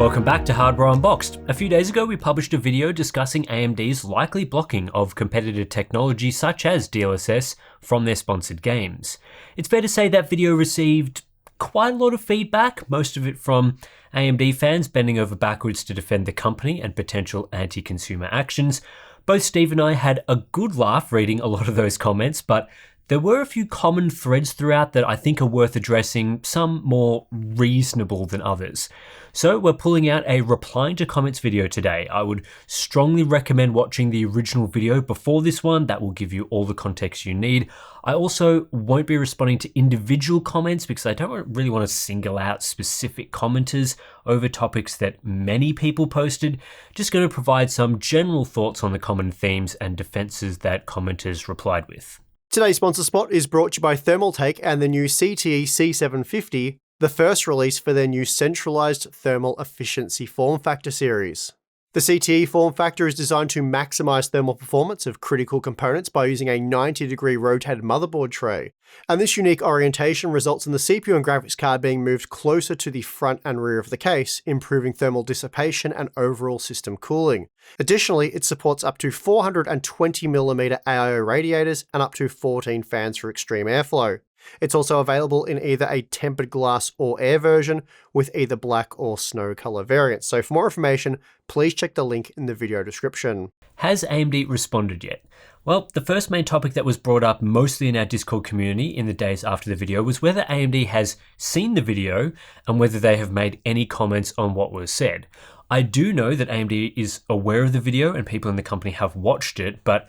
Welcome back to Hardware Unboxed. A few days ago we published a video discussing AMD's likely blocking of competitive technology such as DLSS from their sponsored games. It's fair to say that video received quite a lot of feedback, most of it from AMD fans bending over backwards to defend the company and potential anti-consumer actions. Both Steve and I had a good laugh reading a lot of those comments, but there were a few common threads throughout that I think are worth addressing, some more reasonable than others. So we're pulling out a replying to comments video today. I would strongly recommend watching the original video before this one. That will give you all the context you need. I also won't be responding to individual comments because I don't really want to single out specific commenters over topics that many people posted. Just going to provide some general thoughts on the common themes and defenses that commenters replied with. Today's sponsor spot is brought to you by Thermaltake and the new CTE C750, the first release for their new centralized thermal efficiency form factor series. The CTE form factor is designed to maximize thermal performance of critical components by using a 90-degree rotated motherboard tray, and this unique orientation results in the CPU and graphics card being moved closer to the front and rear of the case, improving thermal dissipation and overall system cooling. Additionally, it supports up to 420mm AIO radiators and up to 14 fans for extreme airflow. It's also available in either a tempered glass or air version with either black or snow color variants. So for more information, please check the link in the video description. Has AMD responded yet? Well, the first main topic that was brought up mostly in our Discord community in the days after the video was whether AMD has seen the video and whether they have made any comments on what was said. I do know that AMD is aware of the video and people in the company have watched it, but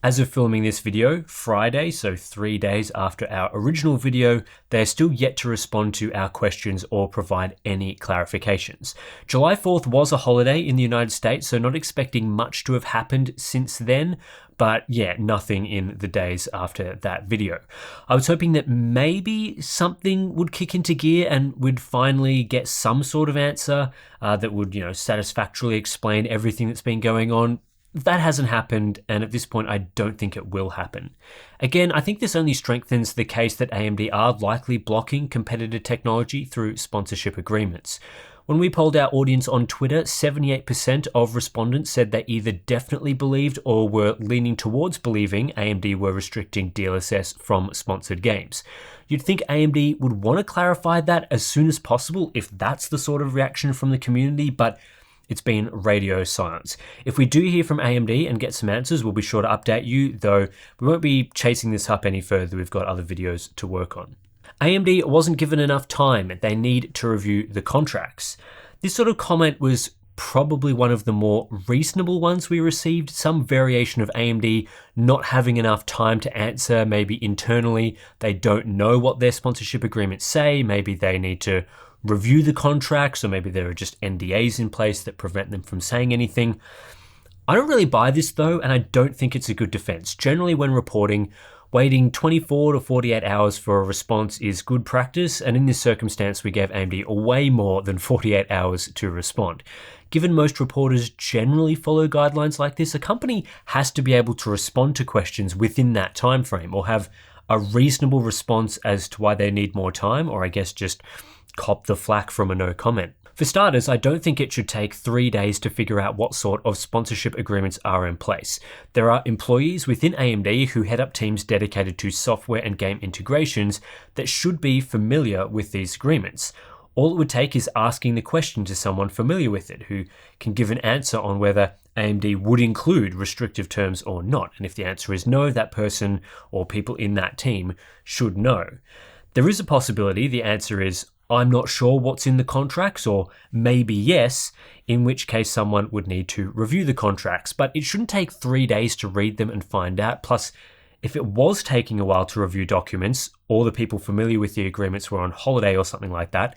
as of filming this video, Friday, so 3 days after our original video, they're still yet to respond to our questions or provide any clarifications. July 4th was a holiday in the United States, so not expecting much to have happened since then, but yeah, nothing in the days after that video. I was hoping that maybe something would kick into gear and we'd finally get some sort of answer that would, satisfactorily explain everything that's been going on. That hasn't happened, and at this point I don't think it will happen. Again, I think this only strengthens the case that AMD are likely blocking competitive technology through sponsorship agreements. When we polled our audience on Twitter, 78% of respondents said they either definitely believed or were leaning towards believing AMD were restricting DLSS from sponsored games. You'd think AMD would want to clarify that as soon as possible if that's the sort of reaction from the community, but it's been radio silence. If we do hear from AMD and get some answers, we'll be sure to update you, though we won't be chasing this up any further. We've got other videos to work on. AMD wasn't given enough time. They need to review the contracts. This sort of comment was probably one of the more reasonable ones we received, some variation of AMD not having enough time to answer, maybe internally they don't know what their sponsorship agreements say, maybe they need to review the contracts, or maybe there are just NDAs in place that prevent them from saying anything. I don't really buy this though, and I don't think it's a good defense. Generally when reporting, waiting 24 to 48 hours for a response is good practice, and in this circumstance we gave AMD way more than 48 hours to respond. Given most reporters generally follow guidelines like this, a company has to be able to respond to questions within that time frame, or have a reasonable response as to why they need more time, or I guess just cop the flack from a no comment. For starters, I don't think it should take 3 days to figure out what sort of sponsorship agreements are in place. There are employees within AMD who head up teams dedicated to software and game integrations that should be familiar with these agreements. All it would take is asking the question to someone familiar with it, who can give an answer on whether AMD would include restrictive terms or not. And if the answer is no, that person or people in that team should know. There is a possibility the answer is I'm not sure what's in the contracts, or maybe yes, in which case someone would need to review the contracts, but it shouldn't take 3 days to read them and find out. Plus, if it was taking a while to review documents, or the people familiar with the agreements were on holiday or something like that,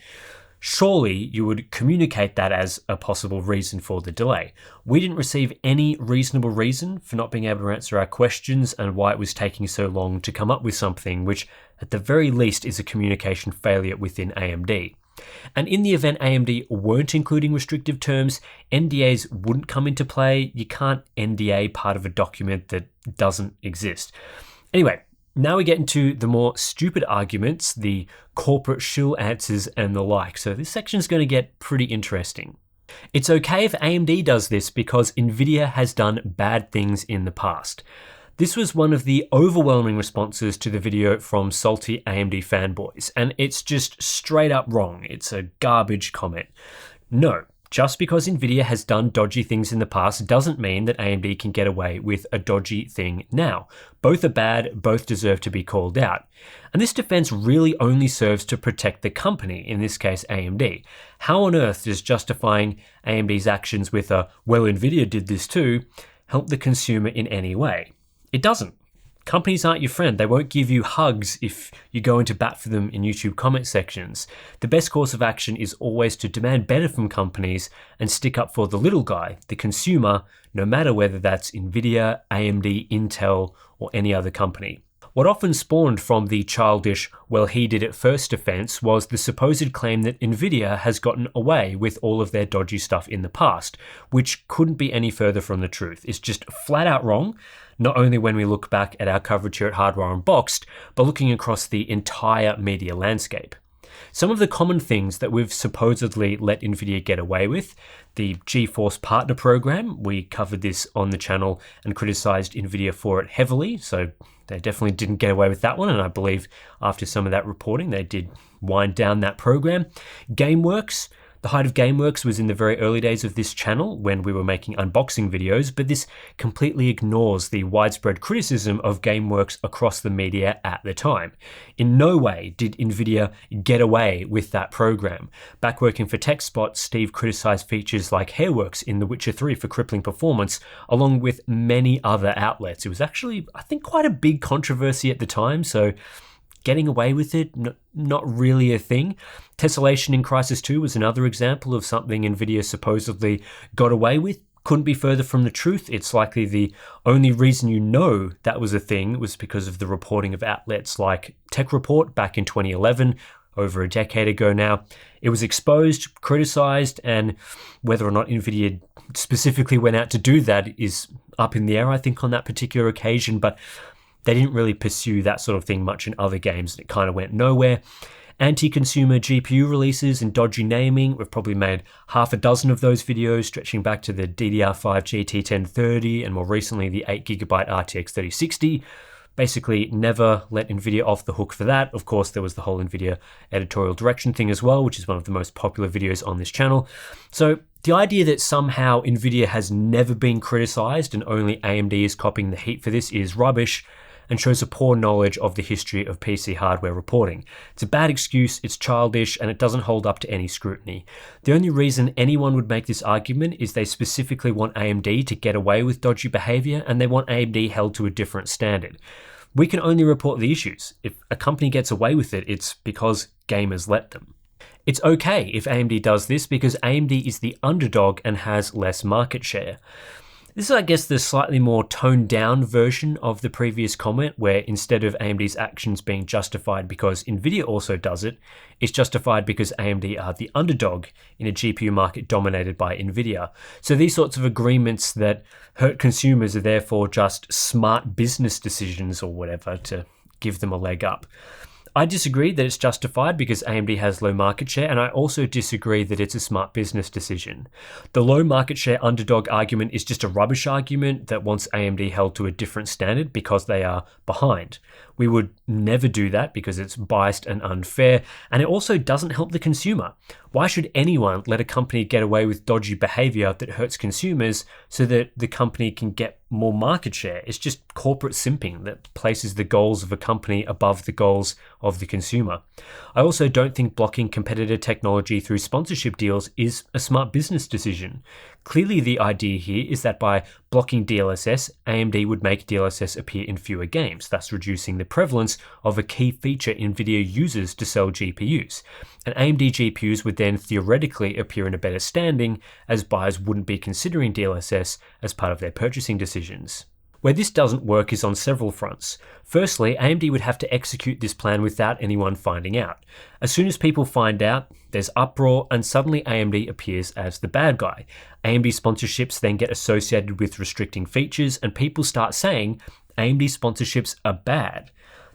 surely you would communicate that as a possible reason for the delay. We didn't receive any reasonable reason for not being able to answer our questions and why it was taking so long to come up with something, which at the very least is a communication failure within AMD. And in the event AMD weren't including restrictive terms, NDAs wouldn't come into play. You can't NDA part of a document that doesn't exist. Anyway, now we get into the more stupid arguments, the corporate shill answers and the like. So this section is going to get pretty interesting. It's okay if AMD does this because Nvidia has done bad things in the past. This was one of the overwhelming responses to the video from salty AMD fanboys, and it's just straight up wrong. It's a garbage comment. No, just because Nvidia has done dodgy things in the past doesn't mean that AMD can get away with a dodgy thing now. Both are bad, both deserve to be called out. And this defense really only serves to protect the company, in this case AMD. How on earth does justifying AMD's actions with a, well, Nvidia did this too, help the consumer in any way? It doesn't. Companies aren't your friend. They won't give you hugs if you go into bat for them in YouTube comment sections. The best course of action is always to demand better from companies and stick up for the little guy, the consumer, no matter whether that's Nvidia, AMD, Intel, or any other company. What often spawned from the childish, well, he did it first defense was the supposed claim that Nvidia has gotten away with all of their dodgy stuff in the past, which couldn't be any further from the truth. It's just flat out wrong, not only when we look back at our coverage here at Hardware Unboxed, but looking across the entire media landscape. Some of the common things that we've supposedly let Nvidia get away with: the GeForce Partner Program, we covered this on the channel and criticized Nvidia for it heavily, so they definitely didn't get away with that one, and I believe after some of that reporting they did wind down that program. GameWorks. The height of GameWorks was in the very early days of this channel when we were making unboxing videos, but this completely ignores the widespread criticism of GameWorks across the media at the time. In no way did Nvidia get away with that program. Back working for TechSpot, Steve criticized features like Hairworks in The Witcher 3 for crippling performance, along with many other outlets. It was actually, I think, quite a big controversy at the time, so getting away with it, not really a thing. Tessellation in Crysis 2 was another example of something Nvidia supposedly got away with. Couldn't be further from the truth. It's likely the only reason you know that was a thing was because of the reporting of outlets like Tech Report back in 2011, over a decade ago now. It was exposed, criticized, and whether or not Nvidia specifically went out to do that is up in the air, I think, on that particular occasion, but they didn't really pursue that sort of thing much in other games, and it kind of went nowhere. Anti-consumer GPU releases and dodgy naming, we've probably made half a dozen of those videos, stretching back to the DDR5 GT1030 and more recently the 8GB RTX 3060. Basically never let Nvidia off the hook for that. Of course, there was the whole Nvidia editorial direction thing as well, which is one of the most popular videos on this channel. So the idea that somehow Nvidia has never been criticized and only AMD is copying the heat for this is rubbish, and shows a poor knowledge of the history of PC hardware reporting. It's a bad excuse, it's childish, and it doesn't hold up to any scrutiny. The only reason anyone would make this argument is they specifically want AMD to get away with dodgy behavior, and they want AMD held to a different standard. We can only report the issues. If a company gets away with it, it's because gamers let them. It's okay if AMD does this because AMD is the underdog and has less market share. This is, I guess, the slightly more toned down version of the previous comment, where instead of AMD's actions being justified because Nvidia also does it, it's justified because AMD are the underdog in a GPU market dominated by Nvidia. So these sorts of agreements that hurt consumers are therefore just smart business decisions or whatever to give them a leg up. I disagree that it's justified because AMD has low market share, and I also disagree that it's a smart business decision. The low market share underdog argument is just a rubbish argument that wants AMD held to a different standard because they are behind. We would never do that because it's biased and unfair, and it also doesn't help the consumer. Why should anyone let a company get away with dodgy behavior that hurts consumers so that the company can get more market share? It's just corporate simping that places the goals of a company above the goals of the consumer. I also don't think blocking competitor technology through sponsorship deals is a smart business decision. Clearly, the idea here is that by blocking DLSS, AMD would make DLSS appear in fewer games, thus reducing the prevalence of a key feature Nvidia uses to sell GPUs. And AMD GPUs would then theoretically appear in a better standing, as buyers wouldn't be considering DLSS as part of their purchasing decisions. Where this doesn't work is on several fronts. Firstly, AMD would have to execute this plan without anyone finding out. As soon as people find out, there's uproar and suddenly AMD appears as the bad guy. AMD sponsorships then get associated with restricting features and people start saying AMD sponsorships are bad.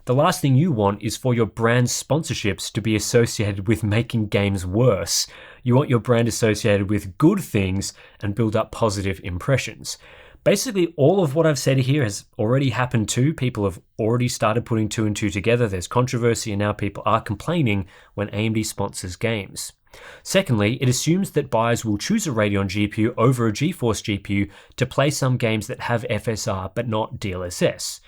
The last thing you want is for your brand's sponsorships to be associated with making games worse. You want your brand associated with good things and build up positive impressions. Basically, all of what I've said here has already happened too. People have already started putting two and two together. There's controversy, and now people are complaining when AMD sponsors games. Secondly, it assumes that buyers will choose a Radeon GPU over a GeForce GPU to play some games that have FSR but not DLSS.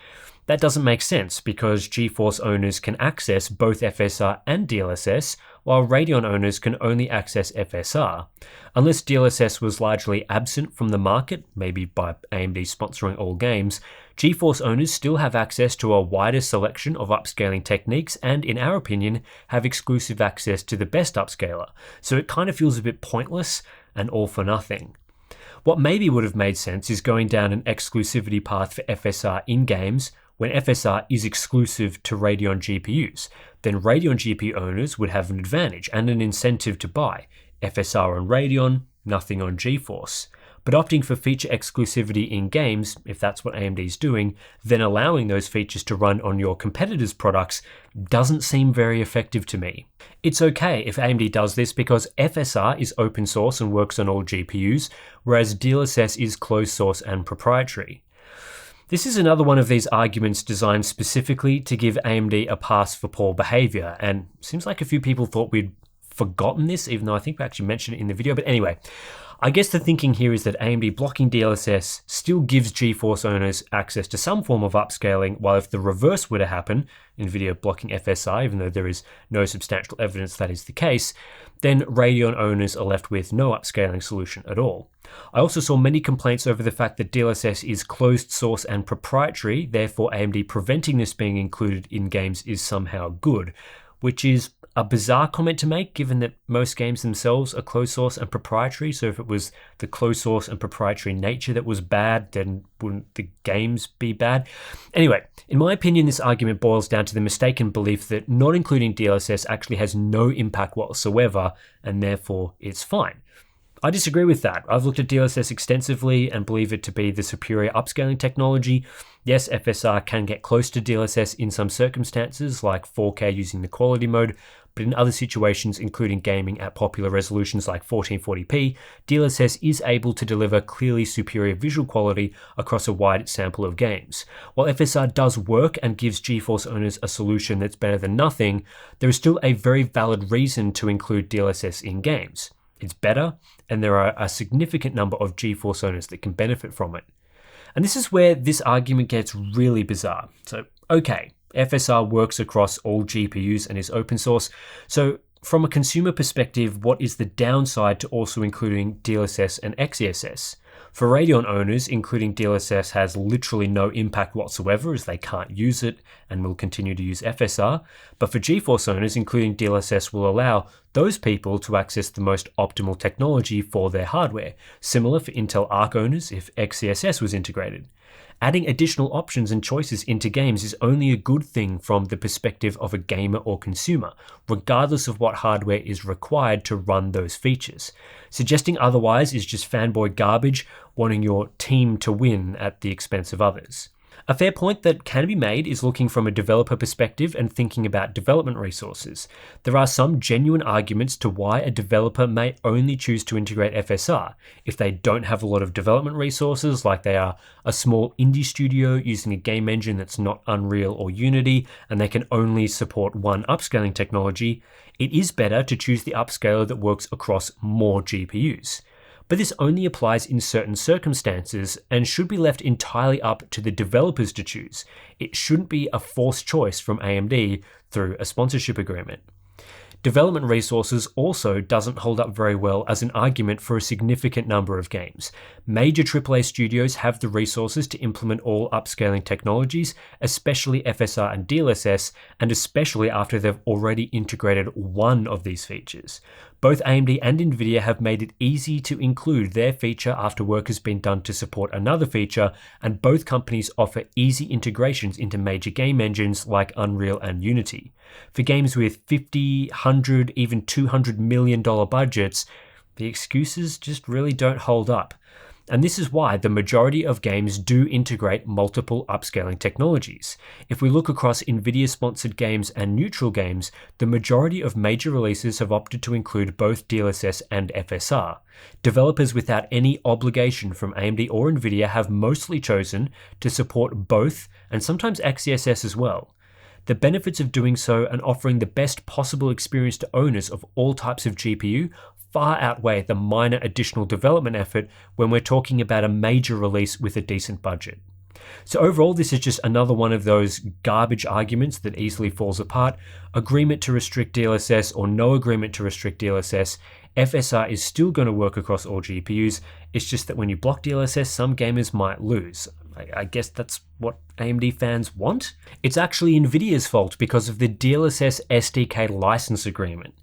That doesn't make sense because GeForce owners can access both FSR and DLSS, while Radeon owners can only access FSR. Unless DLSS was largely absent from the market, maybe by AMD sponsoring all games, GeForce owners still have access to a wider selection of upscaling techniques and, in our opinion, have exclusive access to the best upscaler, so it kind of feels a bit pointless and all for nothing. What maybe would have made sense is going down an exclusivity path for FSR in games when FSR is exclusive to Radeon GPUs. Then Radeon GPU owners would have an advantage and an incentive to buy FSR on Radeon, nothing on GeForce. But opting for feature exclusivity in games, if that's what AMD is doing, then allowing those features to run on your competitors' products doesn't seem very effective to me. It's okay if AMD does this because FSR is open source and works on all GPUs, whereas DLSS is closed source and proprietary. This is another one of these arguments designed specifically to give AMD a pass for poor behavior, and seems like a few people thought we'd forgotten this, even though I think we actually mentioned it in the video. But anyway, I guess the thinking here is that AMD blocking DLSS still gives GeForce owners access to some form of upscaling, while if the reverse were to happen, Nvidia blocking FSR, even though there is no substantial evidence that is the case, then Radeon owners are left with no upscaling solution at all. I also saw many complaints over the fact that DLSS is closed source and proprietary, therefore AMD preventing this being included in games is somehow good, which is a bizarre comment to make given that most games themselves are closed source and proprietary. So if it was the closed source and proprietary nature that was bad, then wouldn't the games be bad? Anyway, in my opinion, this argument boils down to the mistaken belief that not including DLSS actually has no impact whatsoever, and therefore it's fine. I disagree with that. I've looked at DLSS extensively and believe it to be the superior upscaling technology. Yes, FSR can get close to DLSS in some circumstances, like 4K using the quality mode, but in other situations, including gaming at popular resolutions like 1440p, DLSS is able to deliver clearly superior visual quality across a wide sample of games. While FSR does work and gives GeForce owners a solution that's better than nothing, there is still a very valid reason to include DLSS in games. It's better, and there are a significant number of GeForce owners that can benefit from it. And this is where this argument gets really bizarre. So, okay, FSR works across all GPUs and is open source. So, from a consumer perspective, what is the downside to also including DLSS and XeSS? For Radeon owners, including DLSS has literally no impact whatsoever as they can't use it and will continue to use FSR. But for GeForce owners, including DLSS will allow those people to access the most optimal technology for their hardware, similar for Intel Arc owners if XeSS was integrated. Adding additional options and choices into games is only a good thing from the perspective of a gamer or consumer, regardless of what hardware is required to run those features. Suggesting otherwise is just fanboy garbage, wanting your team to win at the expense of others. A fair point that can be made is looking from a developer perspective and thinking about development resources. There are some genuine arguments to why a developer may only choose to integrate FSR if they don't have a lot of development resources, like they are a small indie studio using a game engine that's not Unreal or Unity, and they can only support one upscaling technology. It is better to choose the upscaler that works across more GPUs. But this only applies in certain circumstances and should be left entirely up to the developers to choose. It shouldn't be a forced choice from AMD through a sponsorship agreement. Development resources also doesn't hold up very well as an argument for a significant number of games. Major AAA studios have the resources to implement all upscaling technologies, especially FSR and DLSS, and especially after they've already integrated one of these features. Both AMD and Nvidia have made it easy to include their feature after work has been done to support another feature, and both companies offer easy integrations into major game engines like Unreal and Unity. For games with $50, $100, even $200 million budgets, the excuses just really don't hold up. And this is why the majority of games do integrate multiple upscaling technologies. If we look across Nvidia-sponsored games and neutral games, the majority of major releases have opted to include both DLSS and FSR. Developers without any obligation from AMD or Nvidia have mostly chosen to support both and sometimes XeSS as well. The benefits of doing so and offering the best possible experience to owners of all types of GPU far outweigh the minor additional development effort when we're talking about a major release with a decent budget. So overall, this is just another one of those garbage arguments that easily falls apart. Agreement to restrict DLSS or no agreement to restrict DLSS, FSR is still going to work across all GPUs. It's just that when you block DLSS, some gamers might lose. I guess that's what AMD fans want. It's actually Nvidia's fault because of the DLSS SDK license agreement.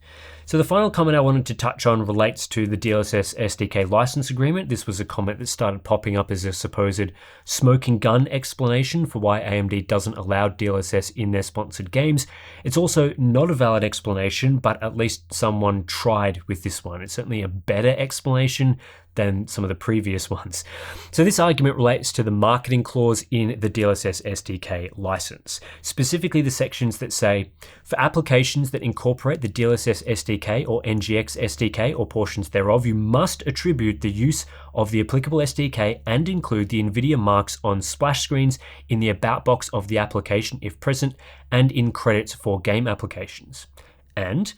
So the final comment I wanted to touch on relates to the DLSS SDK license agreement. This was a comment that started popping up as a supposed smoking gun explanation for why AMD doesn't allow DLSS in their sponsored games. It's also not a valid explanation, but at least someone tried with this one. It's certainly a better explanation than some of the previous ones. So this argument relates to the marketing clause in the DLSS SDK license, specifically the sections that say, for applications that incorporate the DLSS SDK or NGX SDK or portions thereof, you must attribute the use of the applicable SDK and include the Nvidia marks on splash screens in the about box of the application if present and in credits for game applications. And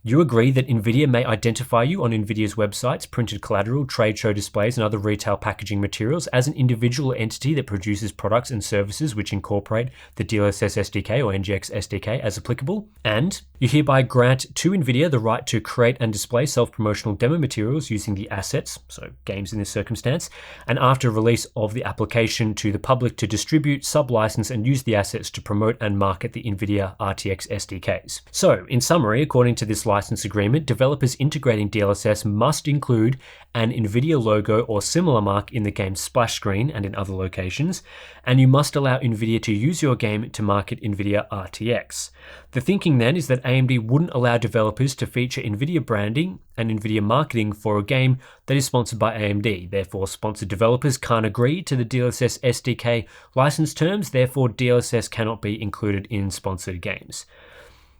you agree that Nvidia may identify you on Nvidia's websites, printed collateral, trade show displays, and other retail packaging materials as an individual entity that produces products and services which incorporate the DLSS SDK or NGX SDK as applicable. And you hereby grant to Nvidia the right to create and display self-promotional demo materials using the assets, so games in this circumstance, and after release of the application to the public to distribute, sub-license, and use the assets to promote and market the Nvidia RTX SDKs. So, in summary, according to this license agreement, developers integrating DLSS must include an Nvidia logo or similar mark in the game's splash screen and in other locations, and you must allow Nvidia to use your game to market Nvidia RTX. The thinking then is that AMD wouldn't allow developers to feature Nvidia branding and Nvidia marketing for a game that is sponsored by AMD. Therefore, sponsored developers can't agree to the DLSS SDK license terms, therefore DLSS cannot be included in sponsored games.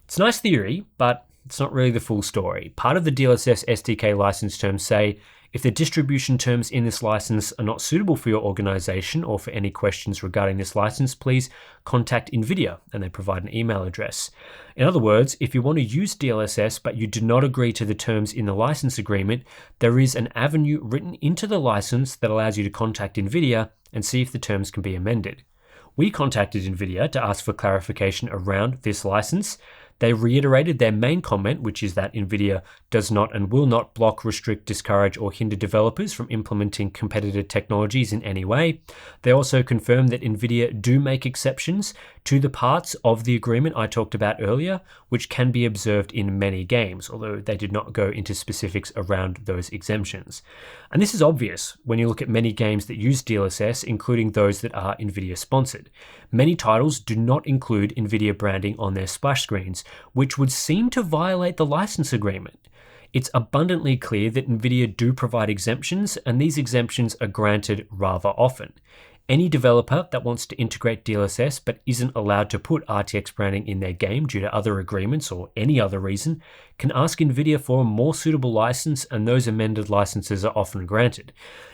It's a nice theory, but it's not really the full story. Part of the DLSS SDK license terms say, if the distribution terms in this license are not suitable for your organization or for any questions regarding this license, please contact Nvidia, and they provide an email address. In other words, if you want to use DLSS but you do not agree to the terms in the license agreement, there is an avenue written into the license that allows you to contact Nvidia and see if the terms can be amended. We contacted Nvidia to ask for clarification around this license. They reiterated their main comment, which is that Nvidia does not and will not block, restrict, discourage, or hinder developers from implementing competitive technologies in any way. They also confirmed that Nvidia do make exceptions to the parts of the agreement I talked about earlier, which can be observed in many games, although they did not go into specifics around those exemptions. And this is obvious when you look at many games that use DLSS, including those that are Nvidia sponsored. Many titles do not include Nvidia branding on their splash screens, which would seem to violate the license agreement. It's abundantly clear that Nvidia do provide exemptions, and these exemptions are granted rather often. Any developer that wants to integrate DLSS but isn't allowed to put RTX branding in their game due to other agreements or any other reason can ask Nvidia for a more suitable license, and those amended licenses are often granted.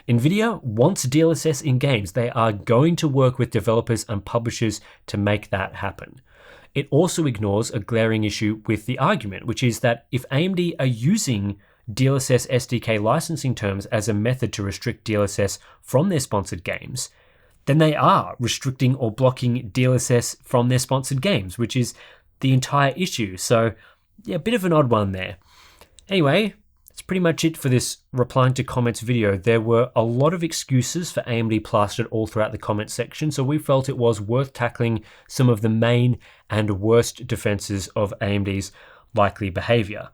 Nvidia wants DLSS in games. They are going to work with developers and publishers to make that happen. It also ignores a glaring issue with the argument, which is that if AMD are using DLSS SDK licensing terms as a method to restrict DLSS from their sponsored games, then they are restricting or blocking DLSS from their sponsored games, which is the entire issue. So, yeah, a bit of an odd one there. Anyway, that's pretty much it for this replying to comments video. There were a lot of excuses for AMD plastered all throughout the comments section, so we felt it was worth tackling some of the main and worst defenses of AMD's likely behavior.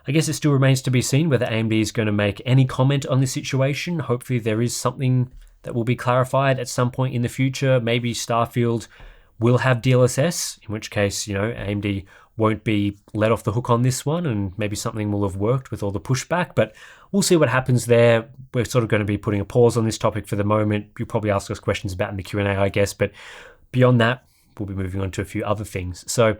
I guess it still remains to be seen whether AMD is going to make any comment on this situation. Hopefully there is something that will be clarified at some point in the future. Maybe Starfield will have DLSS, in which case, AMD won't be let off the hook on this one, and maybe something will have worked with all the pushback, but we'll see what happens there. We're sort of going to be putting a pause on this topic for the moment. You'll probably ask us questions about in the Q&A, I guess, but beyond that, we'll be moving on to a few other things. So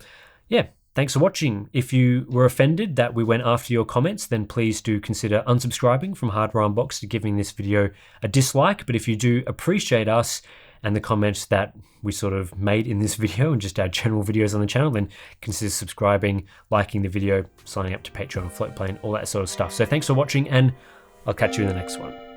yeah, thanks for watching. If you were offended that we went after your comments, then please do consider unsubscribing from Hardware Unboxed and giving this video a dislike. But if you do appreciate us and the comments that we sort of made in this video and just our general videos on the channel, then consider subscribing, liking the video, signing up to Patreon, Floatplane, all that sort of stuff. So thanks for watching, and I'll catch you in the next one.